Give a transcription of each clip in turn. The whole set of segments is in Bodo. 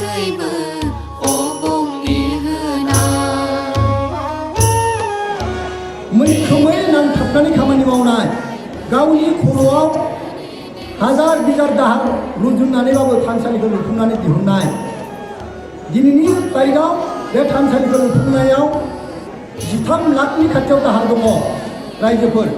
गासैबो अबंनि होना मैखोमै नांथाबनानै खामानि मावनाय गावनि खर'आव हाजार बिजार दाहार रुजुननानैबाबो थानसालिखौ लुफुंनानै दिहुननाय दिनैनि तारिखआव बे थानसालिखौ लुफुंनायाव 13 लाखनि खाथियाव दाहार दङ रायजोफोर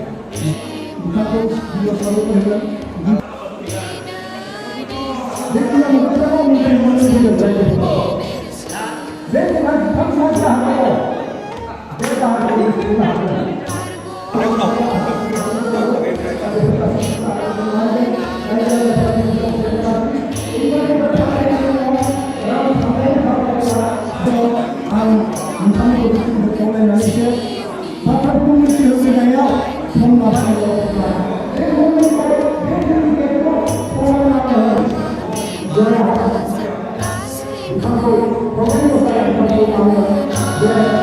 Yeah.